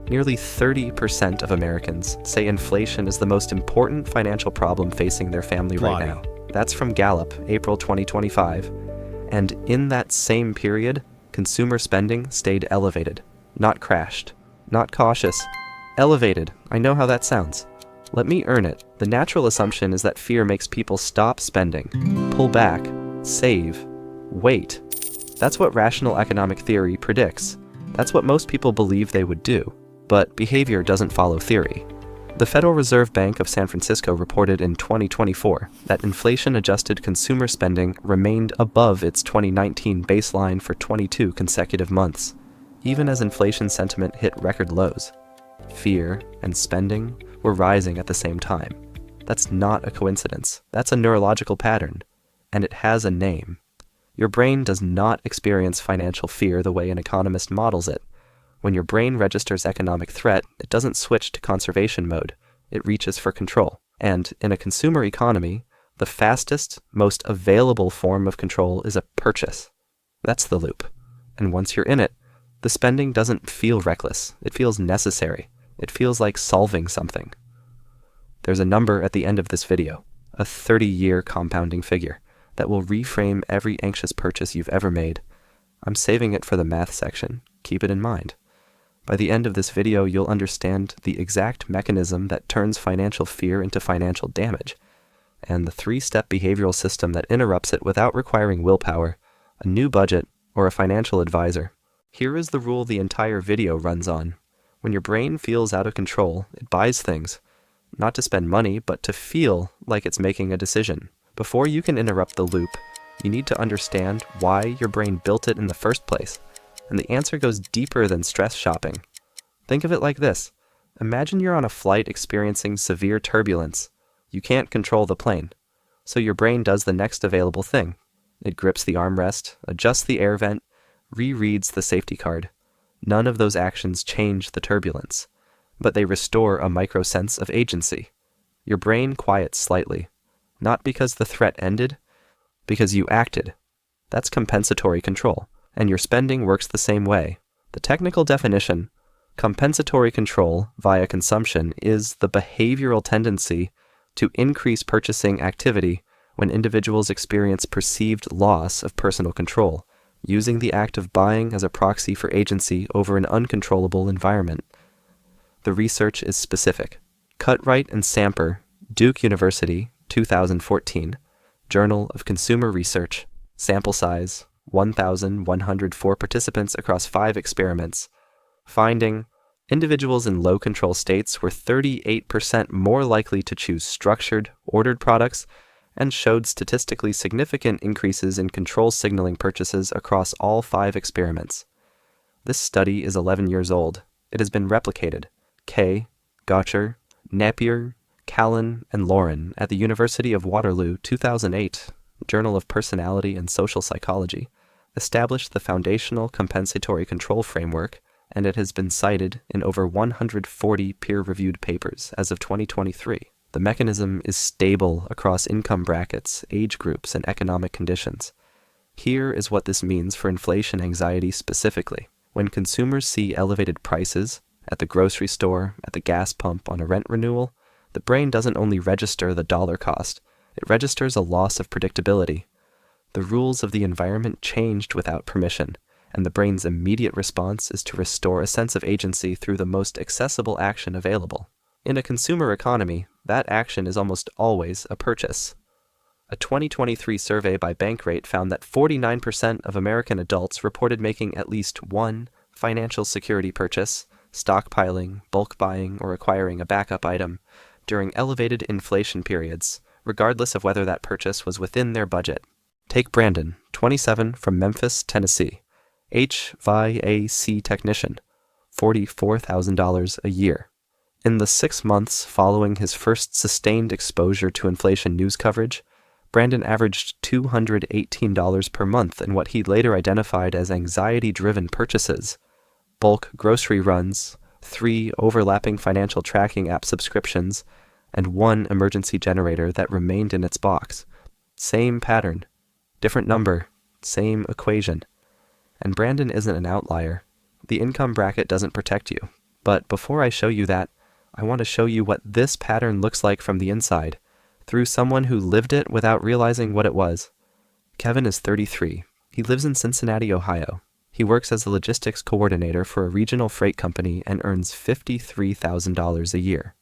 Nearly 30% of Americans say inflation is the most important financial problem facing their family right now. That's from Gallup, April 2025. And in that same period, consumer spending stayed elevated, not crashed, not cautious. Elevated. I know how that sounds. Let me earn it. The natural assumption is that fear makes people stop spending, pull back, save, wait. That's what rational economic theory predicts. That's what most people believe they would do. But behavior doesn't follow theory. The Federal Reserve Bank of San Francisco reported in 2024 that inflation-adjusted consumer spending remained above its 2019 baseline for 22 consecutive months, even as inflation sentiment hit record lows. Fear and spending were rising at the same time. That's not a coincidence. That's a neurological pattern, and it has a name. Your brain does not experience financial fear the way an economist models it. When your brain registers economic threat, it doesn't switch to conservation mode. It reaches for control. And in a consumer economy, the fastest, most available form of control is a purchase. That's the loop. And once you're in it, the spending doesn't feel reckless. It feels necessary. It feels like solving something. There's a number at the end of this video, a 30-year compounding figure that will reframe every anxious purchase you've ever made. I'm saving it for the math section. Keep it in mind. By the end of this video, you'll understand the exact mechanism that turns financial fear into financial damage, and the 3-step behavioral system that interrupts it without requiring willpower, a new budget, or a financial advisor. Here is the rule the entire video runs on. When your brain feels out of control, it buys things, not to spend money, but to feel like it's making a decision. Before you can interrupt the loop, you need to understand why your brain built it in the first place. And the answer goes deeper than stress shopping. Think of it like this. Imagine you're on a flight experiencing severe turbulence. You can't control the plane. So your brain does the next available thing. It grips the armrest, adjusts the air vent, rereads the safety card. None of those actions change the turbulence, but they restore a micro sense of agency. Your brain quiets slightly, not because the threat ended, because you acted. That's compensatory control. And your spending works the same way. The technical definition, compensatory control via consumption, is the behavioral tendency to increase purchasing activity when individuals experience perceived loss of personal control, using the act of buying as a proxy for agency over an uncontrollable environment. The research is specific. Cutright and Samper, Duke University, 2014, Journal of Consumer Research, sample size, 1,104 participants across 5 experiments, finding individuals in low control states were 38% more likely to choose structured, ordered products, and showed statistically significant increases in control signaling purchases across all 5 experiments. This study is 11 years old. It has been replicated. Kay, Gotcher, Napier, Callan, and Lauren at the University of Waterloo, 2008, Journal of Personality and Social Psychology, established the foundational compensatory control framework, and it has been cited in over 140 peer-reviewed papers as of 2023. The mechanism is stable across income brackets, age groups, and economic conditions. Here is what this means for inflation anxiety specifically. When consumers see elevated prices at the grocery store, at the gas pump, on a rent renewal, the brain doesn't only register the dollar cost, it registers a loss of predictability. The rules of the environment changed without permission, and the brain's immediate response is to restore a sense of agency through the most accessible action available. In a consumer economy, that action is almost always a purchase. A 2023 survey by Bankrate found that 49% of American adults reported making at least one financial security purchase, stockpiling, bulk buying, or acquiring a backup item, during elevated inflation periods, regardless of whether that purchase was within their budget. Take Brandon, 27, from Memphis, Tennessee, HVAC technician, $44,000 a year. In the 6 months following his first sustained exposure to inflation news coverage, Brandon averaged $218 per month in what he later identified as anxiety-driven purchases, bulk grocery runs, 3 overlapping financial tracking app subscriptions, and 1 emergency generator that remained in its box. Same pattern, different number, same equation. And Brandon isn't an outlier. The income bracket doesn't protect you. But before I show you that, I want to show you what this pattern looks like from the inside, through someone who lived it without realizing what it was. Kevin is 33. He lives in Cincinnati, Ohio. He works as a logistics coordinator for a regional freight company and earns $53,000 a year.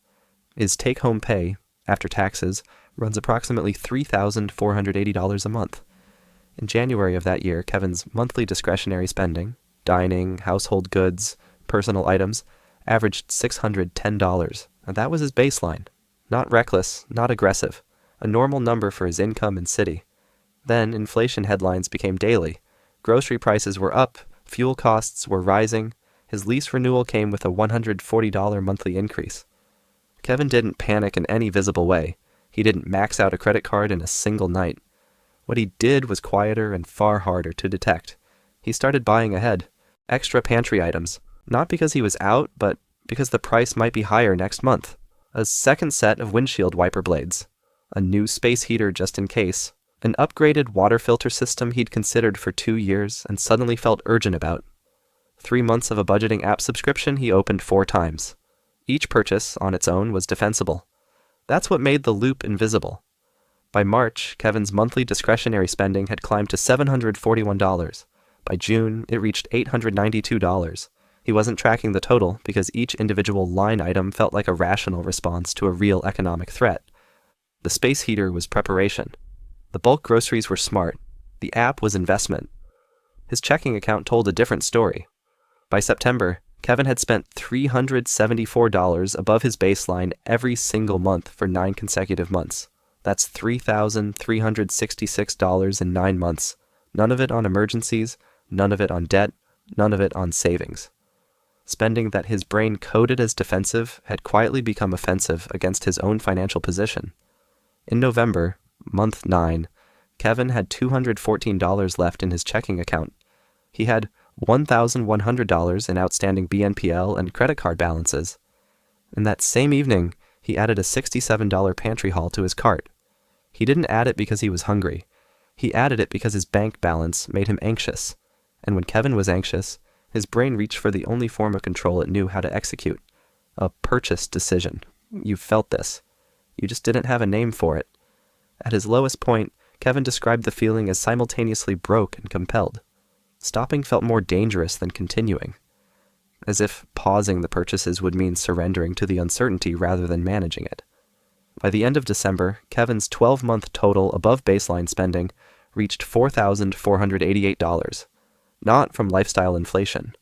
His take-home pay, after taxes, runs approximately $3,480 a month. In January of that year, Kevin's monthly discretionary spending, dining, household goods, personal items, averaged $610, and that was his baseline. Not reckless, not aggressive, a normal number for his income and city. Then inflation headlines became daily. Grocery prices were up, fuel costs were rising, his lease renewal came with a $140 monthly increase. Kevin didn't panic in any visible way. He didn't max out a credit card in a single night. What he did was quieter and far harder to detect. He started buying ahead, extra pantry items, not because he was out, but because the price might be higher next month. A second set of windshield wiper blades, a new space heater just in case, an upgraded water filter system he'd considered for 2 years and suddenly felt urgent about. 3 months of a budgeting app subscription he opened 4 times. Each purchase, on its own, was defensible. That's what made the loop invisible. By March, Kevin's monthly discretionary spending had climbed to $741. By June, it reached $892. He wasn't tracking the total because each individual line item felt like a rational response to a real economic threat. The space heater was preparation. The bulk groceries were smart. The app was investment. His checking account told a different story. By September, Kevin had spent $374 above his baseline every single month for 9 consecutive months. That's $3,366 in 9 months. None of it on emergencies, none of it on debt, none of it on savings. Spending that his brain coded as defensive had quietly become offensive against his own financial position. In November, month 9, Kevin had $214 left in his checking account. He had $1,100 in outstanding BNPL and credit card balances. And that same evening, he added a $67 pantry haul to his cart. He didn't add it because he was hungry. He added it because his bank balance made him anxious. And when Kevin was anxious, his brain reached for the only form of control it knew how to execute. A purchase decision. You felt this. You just didn't have a name for it. At his lowest point, Kevin described the feeling as simultaneously broke and compelled. Stopping felt more dangerous than continuing. As if pausing the purchases would mean surrendering to the uncertainty rather than managing it. By the end of December, Kevin's 12-month total above baseline spending reached $4,488. Not from lifestyle inflation.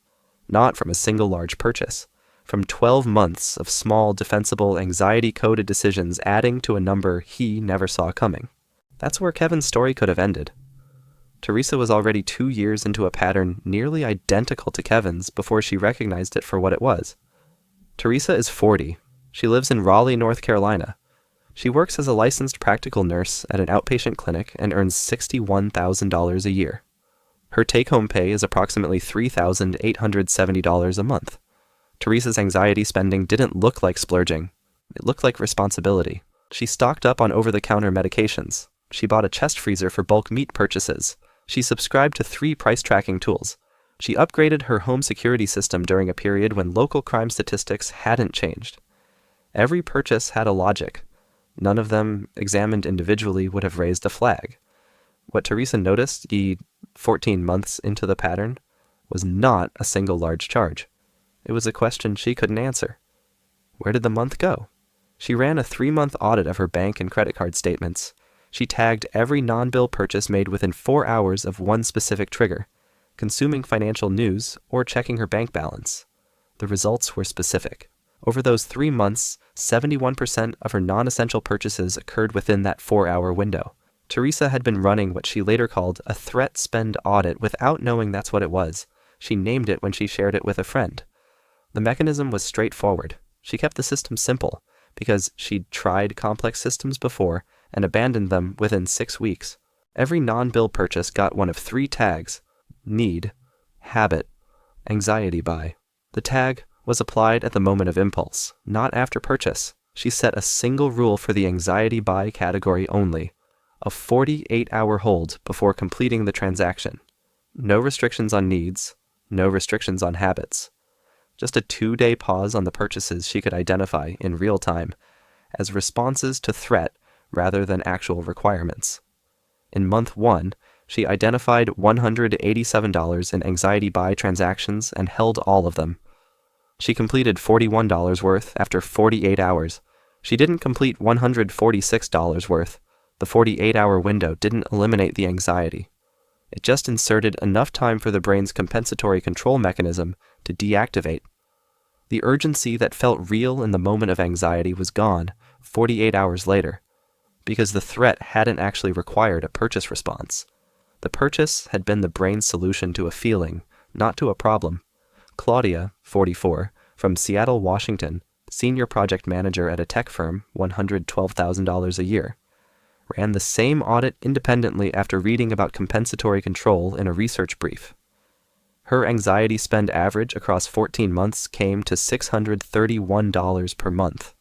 Not from a single large purchase. From 12 months of small, defensible, anxiety-coded decisions adding to a number he never saw coming. That's where Kevin's story could have ended. Theresa was already 2 years into a pattern nearly identical to Kevin's before she recognized it for what it was. Theresa is 40. She lives in Raleigh, North Carolina. She works as a licensed practical nurse at an outpatient clinic and earns $61,000 a year. Her take-home pay is approximately $3,870 a month. Theresa's anxiety spending didn't look like splurging. It looked like responsibility. She stocked up on over-the-counter medications. She bought a chest freezer for bulk meat purchases. She subscribed to 3 price-tracking tools. She upgraded her home security system during a period when local crime statistics hadn't changed. Every purchase had a logic. None of them, examined individually, would have raised a flag. What Theresa noticed, 14 months into the pattern, was not a single large charge. It was a question she couldn't answer. Where did the month go? She ran a 3-month audit of her bank and credit card statements. She tagged every non-bill purchase made within 4 hours of one specific trigger, consuming financial news or checking her bank balance. The results were specific. Over those 3 months, 71% of her non-essential purchases occurred within that 4-hour window. Theresa had been running what she later called a threat spend audit without knowing that's what it was. She named it when she shared it with a friend. The mechanism was straightforward. She kept the system simple because she'd tried complex systems before and abandoned them within 6 weeks. Every non-bill purchase got one of 3 tags: need, habit, anxiety buy. The tag was applied at the moment of impulse, not after purchase. She set a single rule for the anxiety buy category only: a 48-hour hold before completing the transaction. No restrictions on needs, no restrictions on habits. just a 2-day pause on the purchases she could identify in real time as responses to threat rather than actual requirements. In month 1, she identified $187 in anxiety buy transactions and held all of them. She completed $41 worth after 48 hours. She didn't complete $146 worth. The 48-hour window didn't eliminate the anxiety. It just inserted enough time for the brain's compensatory control mechanism to deactivate. The urgency that felt real in the moment of anxiety was gone 48 hours later, because the threat hadn't actually required a purchase response. The purchase had been the brain's solution to a feeling, not to a problem. Claudia, 44, from Seattle, Washington, senior project manager at a tech firm, $112,000 a year, ran the same audit independently after reading about compensatory control in a research brief. Her anxiety spend average across 14 months came to $631 per month.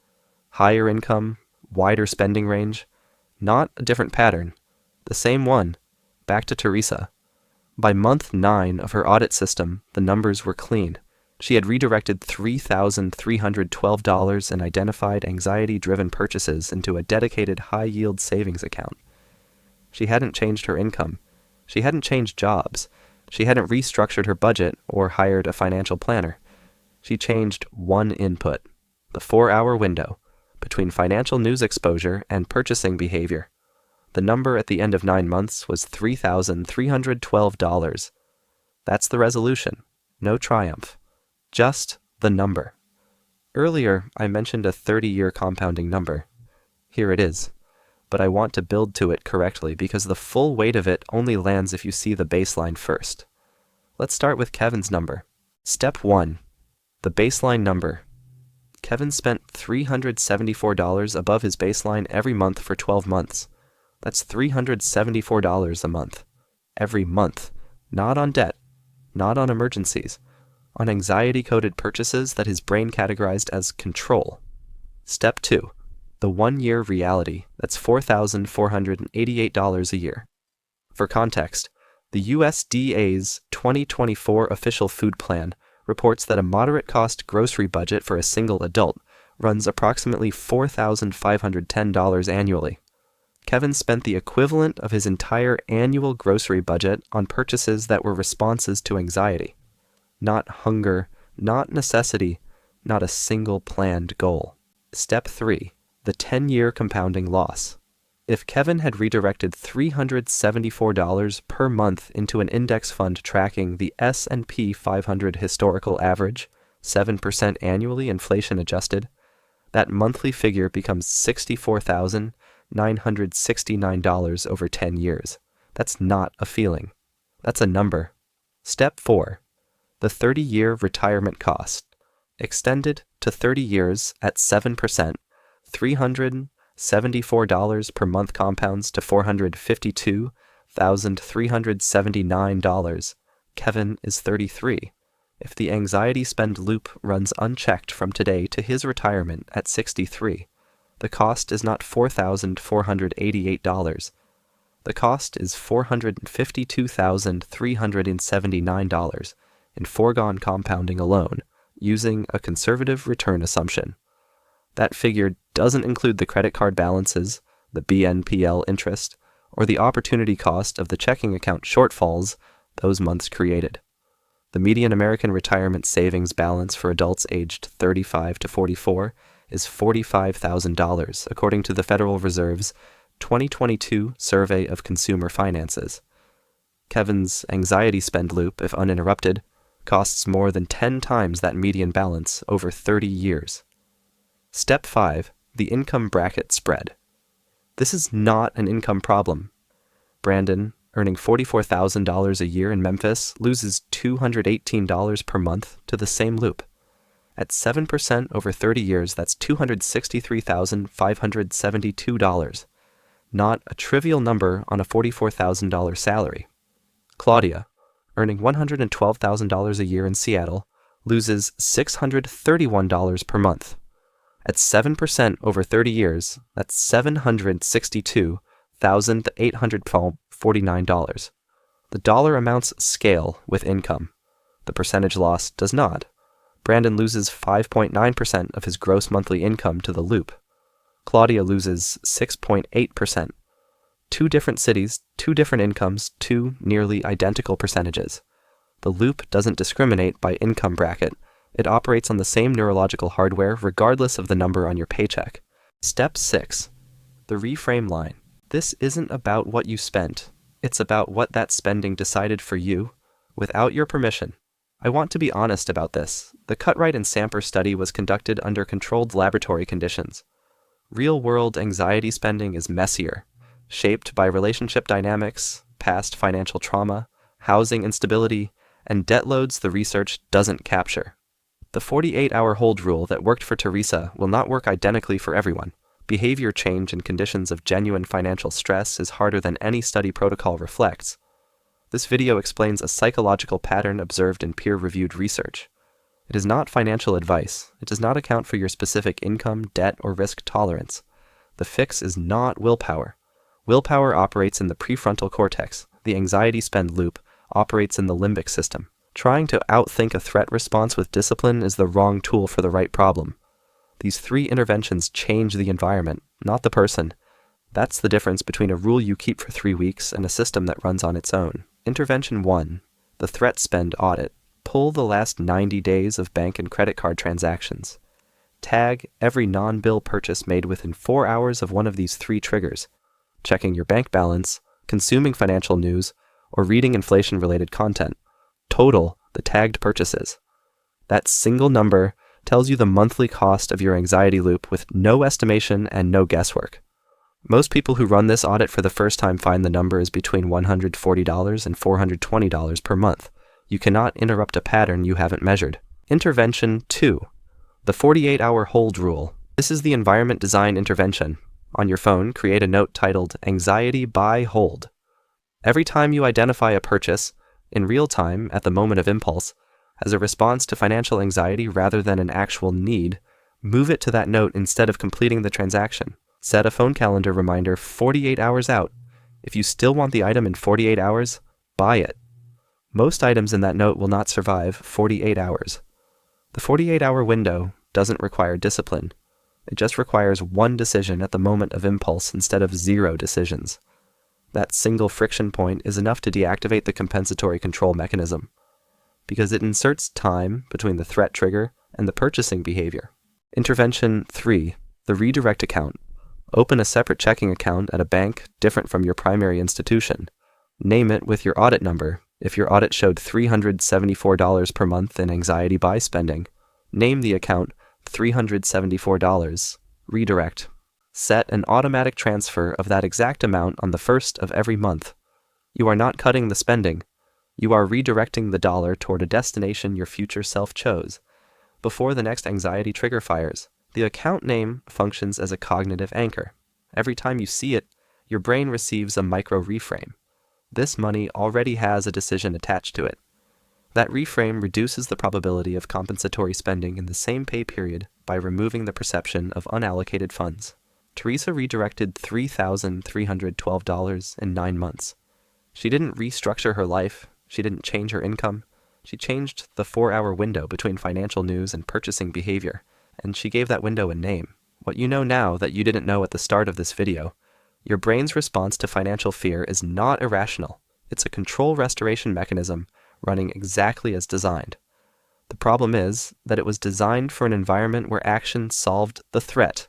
Higher income, wider spending range, not a different pattern, the same one. Back to Theresa. By month 9 of her audit system, the numbers were clean. She had redirected $3,312 in identified anxiety-driven purchases into a dedicated high-yield savings account. She hadn't changed her income. She hadn't changed jobs. She hadn't restructured her budget or hired a financial planner. She changed one input, the 4-hour window, between financial news exposure and purchasing behavior. The number at the end of 9 months was $3,312. That's the resolution. No triumph. Just the number. Earlier, I mentioned a 30-year compounding number. Here it is. But I want to build to it correctly because the full weight of it only lands if you see the baseline first. Let's start with Kevin's number. Step 1. The baseline number. Kevin spent $374 above his baseline every month for 12 months. That's $374 a month. Every month. Not on debt. Not on emergencies. On anxiety-coded purchases that his brain categorized as control. Step 2. The 1-year reality. That's $4,488 a year. For context, the USDA's 2024 official food plan reports that a moderate-cost grocery budget for a single adult runs approximately $4,510 annually. Kevin spent the equivalent of his entire annual grocery budget on purchases that were responses to anxiety. Not hunger, not necessity, not a single planned goal. Step 3. The 10-year compounding loss. If Kevin had redirected $374 per month into an index fund tracking the S&P 500 historical average, 7% annually inflation adjusted, that monthly figure becomes $64,969 over 10 years. That's not a feeling. That's a number. Step 4. The 30-year retirement cost. Extended to 30 years at 7%, $374 per month compounds to $452,379. Kevin is 33. If the anxiety spend loop runs unchecked from today to his retirement at 63, the cost is not $4,488. The cost is $452,379 in foregone compounding alone, using a conservative return assumption. That figure doesn't include the credit card balances, the BNPL interest, or the opportunity cost of the checking account shortfalls those months created. The median American retirement savings balance for adults aged 35 to 44 is $45,000, according to the Federal Reserve's 2022 Survey of Consumer Finances. Kevin's anxiety spend loop, if uninterrupted, costs more than 10 times that median balance over 30 years. Step 5. The income bracket spread. This is not an income problem. Brandon, earning $44,000 a year in Memphis, loses $218 per month to the same loop. At 7% over 30 years, that's $263,572. Not a trivial number on a $44,000 salary. Claudia, earning $112,000 a year in Seattle, loses $631 per month. At 7% over 30 years, that's $762,849. The dollar amounts scale with income. The percentage loss does not. Brandon loses 5.9% of his gross monthly income to the loop. Claudia loses 6.8%. Two different cities, two different incomes, two nearly identical percentages. The loop doesn't discriminate by income bracket. It operates on the same neurological hardware regardless of the number on your paycheck. Step 6. The reframe line. This isn't about what you spent. It's about what that spending decided for you, without your permission. I want to be honest about this. The Cutright and Samper study was conducted under controlled laboratory conditions. Real-world anxiety spending is messier, shaped by relationship dynamics, past financial trauma, housing instability, and debt loads the research doesn't capture. The 48-hour hold rule that worked for Theresa will not work identically for everyone. Behavior change in conditions of genuine financial stress is harder than any study protocol reflects. This video explains a psychological pattern observed in peer-reviewed research. It is not financial advice. It does not account for your specific income, debt, or risk tolerance. The fix is not willpower. Willpower operates in the prefrontal cortex. The anxiety spend loop operates in the limbic system. Trying to outthink a threat response with discipline is the wrong tool for the right problem. These 3 interventions change the environment, not the person. That's the difference between a rule you keep for 3 weeks and a system that runs on its own. Intervention 1. The threat spend audit. Pull the last 90 days of bank and credit card transactions. Tag every non-bill purchase made within 4 hours of one of these 3 triggers: checking your bank balance, consuming financial news, or reading inflation-related content. Total the tagged purchases. That single number tells you the monthly cost of your anxiety loop with no estimation and no guesswork. Most people who run this audit for the first time find the number is between $140 and $420 per month. You cannot interrupt a pattern you haven't measured. Intervention 2. The 48-hour hold rule. This is the environment design intervention. On your phone, create a note titled Anxiety Buy Hold. Every time you identify a purchase, in real time, at the moment of impulse, as a response to financial anxiety rather than an actual need, move it to that note instead of completing the transaction. Set a phone calendar reminder 48 hours out. If you still want the item in 48 hours, buy it. Most items in that note will not survive 48 hours. The 48-hour window doesn't require discipline. It just requires one decision at the moment of impulse instead of 0 decisions. That single friction point is enough to deactivate the compensatory control mechanism, because it inserts time between the threat trigger and the purchasing behavior. Intervention 3. The redirect account. Open a separate checking account at a bank different from your primary institution. Name it with your audit number. If your audit showed $374 per month in anxiety buy spending, name the account $374. Redirect. Set an automatic transfer of that exact amount on the first of every month. You are not cutting the spending. You are redirecting the dollar toward a destination your future self chose. Before the next anxiety trigger fires, the account name functions as a cognitive anchor. Every time you see it, your brain receives a micro reframe. This money already has a decision attached to it. That reframe reduces the probability of compensatory spending in the same pay period by removing the perception of unallocated funds. Theresa redirected $3,312 in 9 months. She didn't restructure her life. She didn't change her income. She changed the 4-hour window between financial news and purchasing behavior, and she gave that window a name. What you know now that you didn't know at the start of this video: your brain's response to financial fear is not irrational. It's a control restoration mechanism running exactly as designed. The problem is that it was designed for an environment where action solved the threat.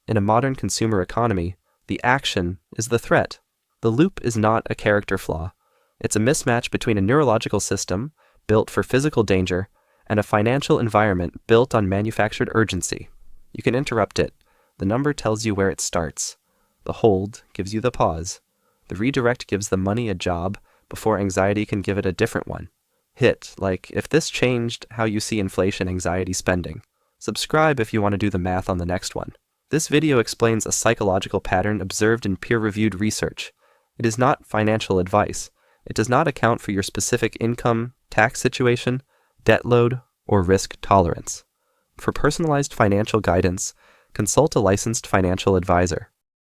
In a modern consumer economy, the action is the threat. The loop is not a character flaw. It's a mismatch between a neurological system built for physical danger and a financial environment built on manufactured urgency. You can interrupt it. The number tells you where it starts. The hold gives you the pause. The redirect gives the money a job before anxiety can give it a different one. Hit, like, if this changed how you see inflation anxiety spending. Subscribe if you want to do the math on the next one. This video explains a psychological pattern observed in peer-reviewed research. It is not financial advice. It does not account for your specific income, tax situation, debt load, or risk tolerance. For personalized financial guidance, consult a licensed financial advisor.